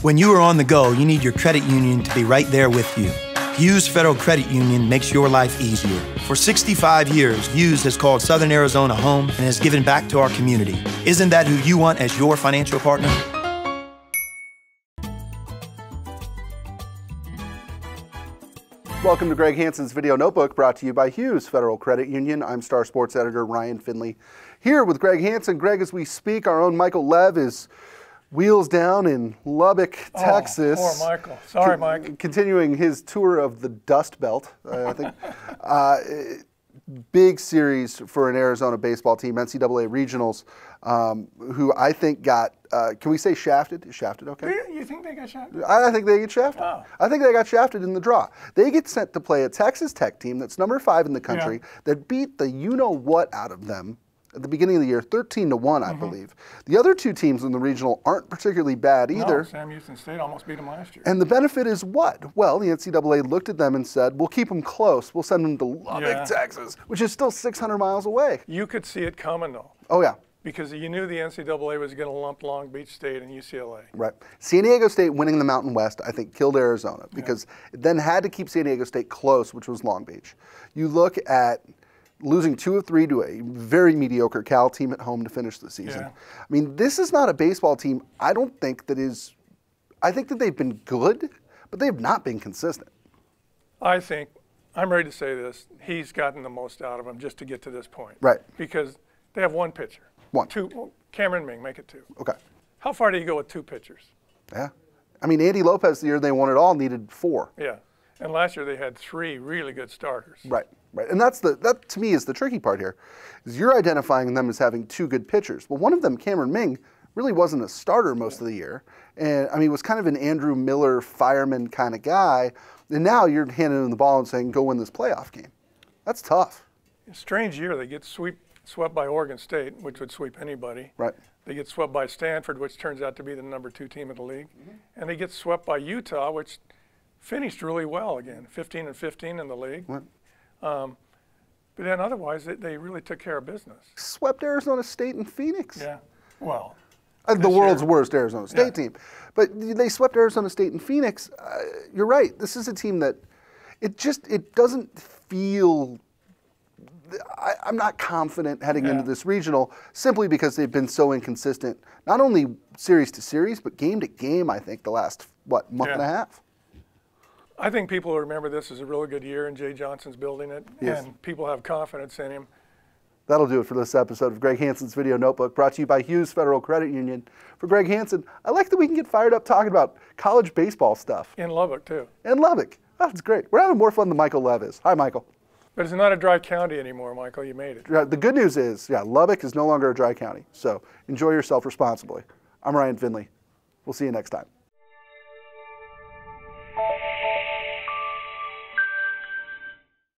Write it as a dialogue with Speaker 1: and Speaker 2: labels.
Speaker 1: When you are on the go, you need your credit union to be right there with you. Hughes Federal Credit Union makes your life easier. For 65 years, Hughes has called Southern Arizona home and has given back to our community. Isn't that who you want as your financial partner?
Speaker 2: Welcome to Greg Hansen's Video Notebook, brought to you by Hughes Federal Credit Union. I'm Star Sports Editor Ryan Finley. Here with Greg Hansen. Greg, as we speak, our own Michael Lev is wheels down in Lubbock, Texas.
Speaker 3: Poor Michael. Sorry, Mike.
Speaker 2: Continuing his tour of the Dust Belt, I think. Big series for an Arizona baseball team, NCAA Regionals, who I think got, can we say shafted? Is shafted okay?
Speaker 3: You think they got shafted?
Speaker 2: I think they get shafted.
Speaker 3: Oh.
Speaker 2: I think they got shafted in the draw. They get sent to play a Texas Tech team that's number 5 in the country that beat the you-know-what out of them at the beginning of the year, 13-1, I believe. The other two teams in the regional aren't particularly bad either.
Speaker 3: No, Sam Houston State almost beat them last year.
Speaker 2: And the benefit is what? Well, the NCAA looked at them and said, we'll keep them close. We'll send them to Lubbock, Texas, which is still 600 miles away.
Speaker 3: You could see it coming, though.
Speaker 2: Oh, yeah.
Speaker 3: Because you knew the NCAA was going to lump Long Beach State and UCLA.
Speaker 2: Right. San Diego State winning the Mountain West, I think, killed Arizona because it then had to keep San Diego State close, which was Long Beach. You look at losing 2 of 3 to a very mediocre Cal team at home to finish the season. I mean, this is not a baseball team, I don't think that is, I think that they've been good, but they have not been consistent.
Speaker 3: I think, I'm ready to say this, he's gotten the most out of them just to get to this point.
Speaker 2: Right.
Speaker 3: Because they have one pitcher. Cameron Ming, make it 2.
Speaker 2: Okay.
Speaker 3: How far do you go with 2 pitchers?
Speaker 2: Yeah. I mean, Andy Lopez, the year they won it all, needed 4.
Speaker 3: Yeah. And last year they had 3 really good starters.
Speaker 2: Right. Right, and that to me is the tricky part here, is you're identifying them as having 2 good pitchers. Well, one of them, Cameron Ming, really wasn't a starter most of the year, and I mean, he was kind of an Andrew Miller fireman kind of guy, and now you're handing him the ball and saying, go win this playoff game. That's tough.
Speaker 3: A strange year. They get swept by Oregon State, which would sweep anybody.
Speaker 2: Right.
Speaker 3: They get swept by Stanford, which turns out to be the number 2 team in the league, and they get swept by Utah, which finished really well again, 15-15 in the league.
Speaker 2: Right.
Speaker 3: But then otherwise, they really took care of business.
Speaker 2: Swept Arizona State and Phoenix.
Speaker 3: Yeah, well.
Speaker 2: The world's worst Arizona State team. But they swept Arizona State and Phoenix. You're right. This is a team that it doesn't feel, I'm not confident heading into this regional simply because they've been so inconsistent, not only series to series, but game to game, I think, the last, month and a half.
Speaker 3: I think people will remember this as a really good year, and Jay Johnson's building it, and people have confidence in him.
Speaker 2: That'll do it for this episode of Greg Hansen's Video Notebook, brought to you by Hughes Federal Credit Union. For Greg Hansen, I like that we can get fired up talking about college baseball stuff.
Speaker 3: In Lubbock, too.
Speaker 2: In Lubbock. That's great. We're having more fun than Michael Lev is. Hi, Michael.
Speaker 3: But it's not a dry county anymore, Michael. You made it.
Speaker 2: The good news is, Lubbock is no longer a dry county, so enjoy yourself responsibly. I'm Ryan Finley. We'll see you next time.